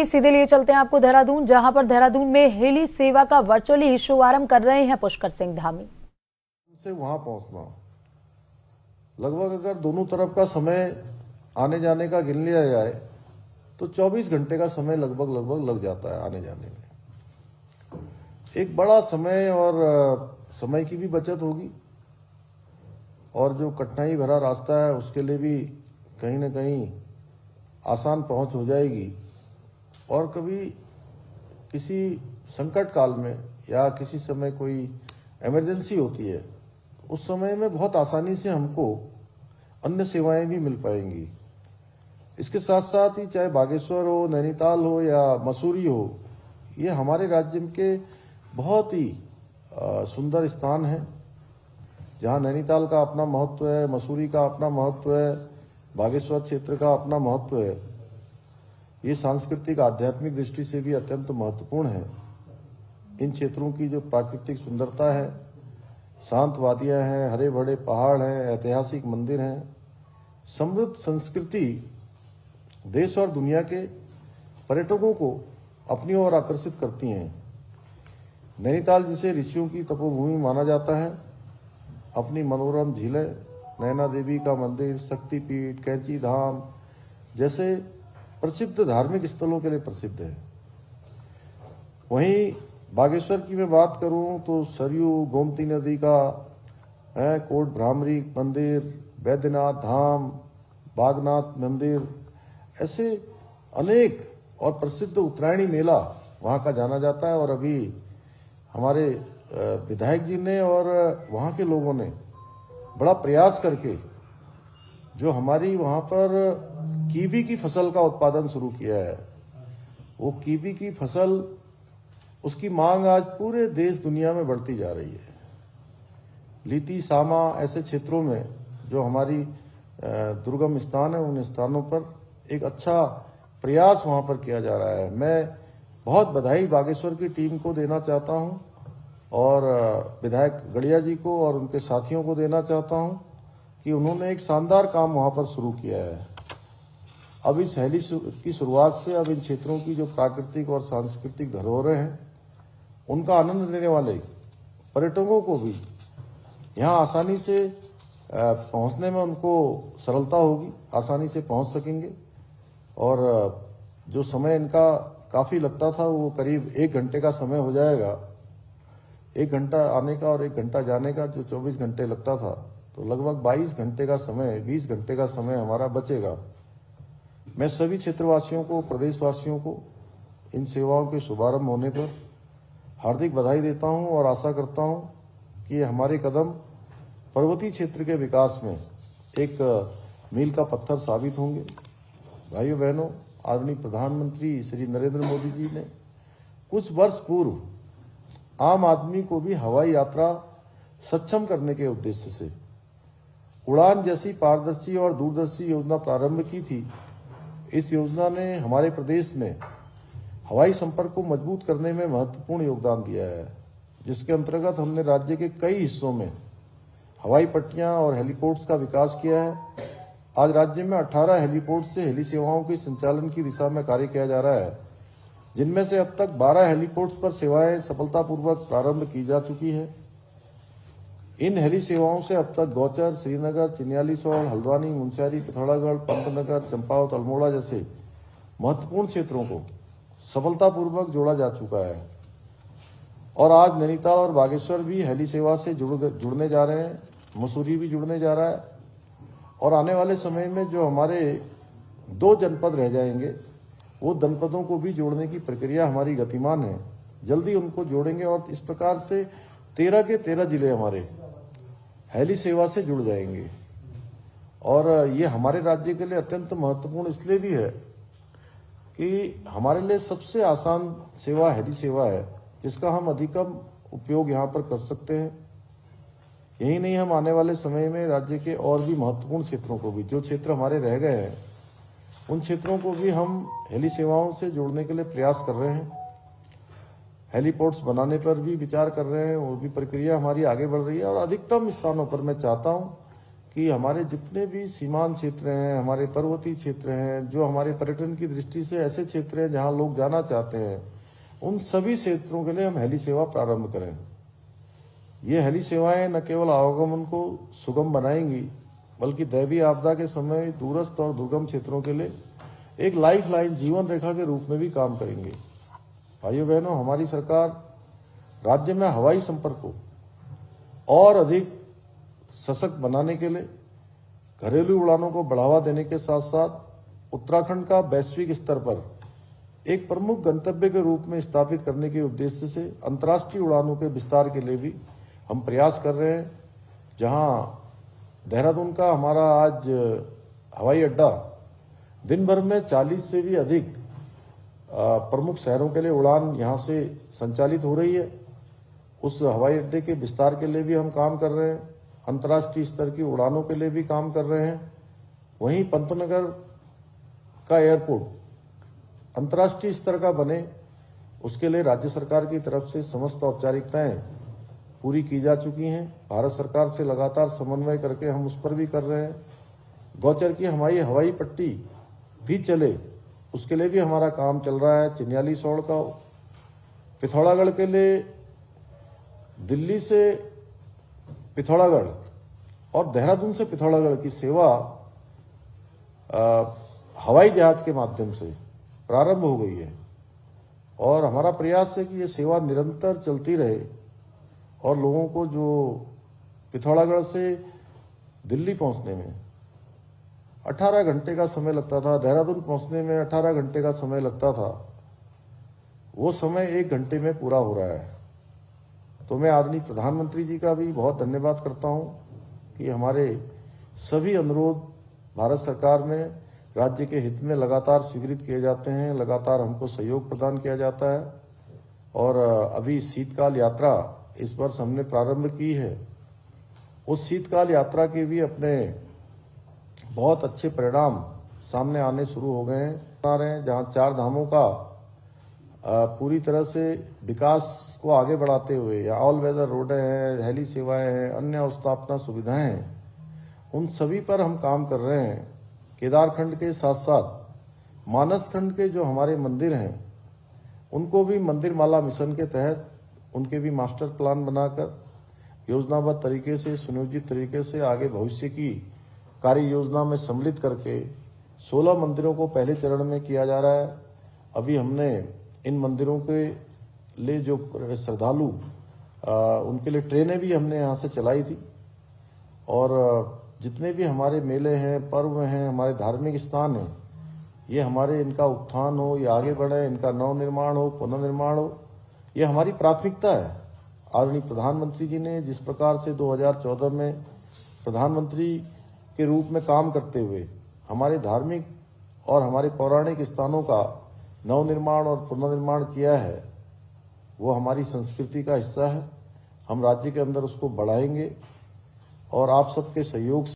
सीधे लिए चलते हैं आपको देहरादून, जहां पर देहरादून में हेली सेवा का वर्चुअली शुभारंभ कर रहे हैं पुष्कर सिंह धामी। से वहां पहुंचना लगभग अगर दोनों तरफ का समय आने जाने का गिन लिया जाए तो 24 घंटे का समय लगभग लग जाता है आने जाने में। एक बड़ा समय और समय की भी बचत होगी और जो कठिनाई भरा रास्ता है उसके लिए भी कहीं न कहीं आसान पहुंच हो जाएगी। और कभी किसी संकट काल में या किसी समय कोई इमरजेंसी होती है उस समय में बहुत आसानी से हमको अन्य सेवाएं भी मिल पाएंगी। इसके साथ साथ ही चाहे बागेश्वर हो, नैनीताल हो या मसूरी हो, ये हमारे राज्य के बहुत ही सुंदर स्थान हैं जहां नैनीताल का अपना महत्व है, मसूरी का अपना महत्व है, बागेश्वर क्षेत्र का अपना महत्व है। ये सांस्कृतिक आध्यात्मिक दृष्टि से भी अत्यंत महत्वपूर्ण है। इन क्षेत्रों की जो प्राकृतिक सुंदरता है, शांत वादियां हैं, हरे भरे पहाड़ हैं, ऐतिहासिक मंदिर हैं, समृद्ध संस्कृति देश और दुनिया के पर्यटकों को अपनी ओर आकर्षित करती हैं। नैनीताल जिसे ऋषियों की तपोभूमि माना जाता है, अपनी मनोरम झीलें, नैना देवी का मंदिर, शक्तिपीठ, कैंची धाम जैसे प्रसिद्ध धार्मिक स्थलों के लिए प्रसिद्ध है। वहीं बागेश्वर की मैं बात करूं तो सरयू, गोमती नदी का है, कोट भ्रामरी मंदिर, बैद्यनाथ धाम, बागनाथ मंदिर, ऐसे अनेक और प्रसिद्ध उत्तरायणी मेला वहां का जाना जाता है। और अभी हमारे विधायक जी ने और वहां के लोगों ने बड़ा प्रयास करके जो हमारी वहां पर कीवी की फसल का उत्पादन शुरू किया है, वो कीवी की फसल, उसकी मांग आज पूरे देश दुनिया में बढ़ती जा रही है। लीती, सामा ऐसे क्षेत्रों में जो हमारी दुर्गम स्थान है, उन स्थानों पर एक अच्छा प्रयास वहां पर किया जा रहा है। मैं बहुत बधाई बागेश्वर की टीम को देना चाहता हूं और विधायक गड़िया जी को और उनके साथियों को देना चाहता हूं कि उन्होंने एक शानदार काम वहां पर शुरू किया है। अब इस हेली की शुरुआत से अब इन क्षेत्रों की जो प्राकृतिक और सांस्कृतिक धरोहरें हैं उनका आनंद लेने वाले पर्यटकों को भी यहाँ आसानी से पहुँचने में उनको सरलता होगी, आसानी से पहुँच सकेंगे। और जो समय इनका काफ़ी लगता था वो करीब 1 घंटे का समय हो जाएगा। 1 घंटा आने का और 1 घंटा जाने का जो 24 घंटे लगता था, तो लगभग 22 घंटे का समय, 20 घंटे का समय हमारा बचेगा। मैं सभी क्षेत्रवासियों को, प्रदेशवासियों को इन सेवाओं के शुभारंभ होने पर हार्दिक बधाई देता हूं और आशा करता हूं कि ये हमारे कदम पर्वतीय क्षेत्र के विकास में एक मील का पत्थर साबित होंगे। भाइयों बहनों, आदरणीय प्रधानमंत्री श्री नरेंद्र मोदी जी ने कुछ वर्ष पूर्व आम आदमी को भी हवाई यात्रा सक्षम करने के उद्देश्य से उड़ान जैसी पारदर्शी और दूरदर्शी योजना प्रारंभ की थी। इस योजना ने हमारे प्रदेश में हवाई संपर्क को मजबूत करने में महत्वपूर्ण योगदान दिया है, जिसके अंतर्गत हमने राज्य के कई हिस्सों में हवाई पट्टियां और हेलीपोर्ट्स का विकास किया है। आज राज्य में 18 हेलीपोर्ट से हेली सेवाओं के संचालन की दिशा में कार्य किया जा रहा है, जिनमें से अब तक 12 हेलीपोर्ट्स पर सेवाएं सफलतापूर्वक प्रारंभ की जा चुकी है। इन हेली सेवाओं से अब तक गौचर, श्रीनगर, चिन्यालीसौड़, हल्द्वानी, मुनस्यारी, पिथौरागढ़, पंतनगर, चंपावत, अल्मोड़ा जैसे महत्वपूर्ण क्षेत्रों को सफलतापूर्वक जोड़ा जा चुका है। और आज नैनीताल और बागेश्वर भी हेली सेवा से जुड़ने जा रहे हैं, मसूरी भी जुड़ने जा रहा है। और आने वाले समय में जो हमारे 2 जनपद रह जाएंगे, वो जनपदों को भी जोड़ने की प्रक्रिया हमारी गतिमान है। जल्दी उनको जोड़ेंगे और इस प्रकार से 13 के 13 जिले हमारे हेली सेवा से जुड़ जाएंगे। और ये हमारे राज्य के लिए अत्यंत महत्वपूर्ण इसलिए भी है कि हमारे लिए सबसे आसान सेवा हेली सेवा है, जिसका हम अधिकतम उपयोग यहाँ पर कर सकते हैं। यही नहीं, हम आने वाले समय में राज्य के और भी महत्वपूर्ण क्षेत्रों को भी, जो क्षेत्र हमारे रह गए हैं, उन क्षेत्रों को भी हम हेली सेवाओं से जोड़ने के लिए प्रयास कर रहे हैं। हेलीपोर्ट्स बनाने पर भी विचार कर रहे हैं, वो भी प्रक्रिया हमारी आगे बढ़ रही है। और अधिकतम स्थानों पर मैं चाहता हूं कि हमारे जितने भी सीमांत क्षेत्र हैं, हमारे पर्वतीय क्षेत्र हैं, जो हमारे पर्यटन की दृष्टि से ऐसे क्षेत्र हैं जहां लोग जाना चाहते हैं, उन सभी क्षेत्रों के लिए हम हेली सेवा प्रारंभ करें। ये हेली सेवाएं न केवल आवागमन को सुगम बनाएंगी, बल्कि दैवीय आपदा के समय दूरस्थ और दुर्गम क्षेत्रों के लिए एक लाइफलाइन, जीवन रेखा के रूप में भी काम करेंगे। भाइयों बहनों, हमारी सरकार राज्य में हवाई संपर्क को और अधिक सशक्त बनाने के लिए घरेलू उड़ानों को बढ़ावा देने के साथ साथ उत्तराखंड का वैश्विक स्तर पर एक प्रमुख गंतव्य के रूप में स्थापित करने के उद्देश्य से अंतर्राष्ट्रीय उड़ानों के विस्तार के लिए भी हम प्रयास कर रहे हैं। जहां देहरादून का हमारा आज हवाई अड्डा दिन भर में 40 से भी अधिक प्रमुख शहरों के लिए उड़ान यहां से संचालित हो रही है। उस हवाई अड्डे के विस्तार के लिए भी हम काम कर रहे हैं, अंतर्राष्ट्रीय स्तर की उड़ानों के लिए भी काम कर रहे हैं। वहीं पंतनगर का एयरपोर्ट अंतर्राष्ट्रीय स्तर का बने, उसके लिए राज्य सरकार की तरफ से समस्त औपचारिकताएं पूरी की जा चुकी हैं। भारत सरकार से लगातार समन्वय करके हम उस पर भी कर रहे हैं। गौचर की हमारी हवाई पट्टी भी चले, उसके लिए भी हमारा काम चल रहा है। चिन्याली सौड़ का पिथौरागढ़ के लिए दिल्ली से पिथौरागढ़ और देहरादून से पिथौरागढ़ की सेवा हवाई जहाज के माध्यम से प्रारंभ हो गई है और हमारा प्रयास है कि ये सेवा निरंतर चलती रहे और लोगों को जो पिथौरागढ़ से दिल्ली पहुंचने में 18 घंटे का समय लगता था, देहरादून पहुंचने में 18 घंटे का समय लगता था, वो समय 1 घंटे में पूरा हो रहा है। तो मैं आदरणीय प्रधानमंत्री जी का भी बहुत धन्यवाद करता हूं कि हमारे सभी अनुरोध भारत सरकार में राज्य के हित में लगातार स्वीकृत किए जाते हैं, लगातार हमको सहयोग प्रदान किया जाता है। और अभी शीतकाल यात्रा इस वर्ष हमने प्रारंभ की है। उस शीतकाल यात्रा के भी अपने बहुत अच्छे परिणाम सामने आने शुरू हो गए हैं, जहां 4 धामों का पूरी तरह से विकास को आगे बढ़ाते हुए या ऑल वेदर रोड है, हेली सेवाएं हैं, अन्य अवस्थापना सुविधाएं हैं, उन सभी पर हम काम कर रहे हैं। केदारखंड के साथ साथ मानसखंड के जो हमारे मंदिर हैं, उनको भी मंदिर माला मिशन के तहत उनके भी मास्टर प्लान बनाकर योजनाबद्ध तरीके से, सुनियोजित तरीके से आगे भविष्य की कार्य योजना में सम्मिलित करके 16 मंदिरों को पहले चरण में किया जा रहा है। अभी हमने इन मंदिरों के लिए जो श्रद्धालु उनके लिए ट्रेनें भी हमने यहाँ से चलाई थी। और जितने भी हमारे मेले हैं, पर्व हैं, हमारे धार्मिक स्थान हैं, ये हमारे इनका उत्थान हो, ये आगे बढ़े, इनका नवनिर्माण हो, पुनर्निर्माण हो, ये हमारी प्राथमिकता है। आदरणीय प्रधानमंत्री जी ने जिस प्रकार से 2014 में प्रधानमंत्री के रूप में काम करते हुए हमारे धार्मिक और हमारे पौराणिक स्थानों का नवनिर्माण और पुनर्निर्माण किया है, वो हमारी संस्कृति का हिस्सा है। हम राज्य के अंदर उसको बढ़ाएंगे और आप सबके सहयोग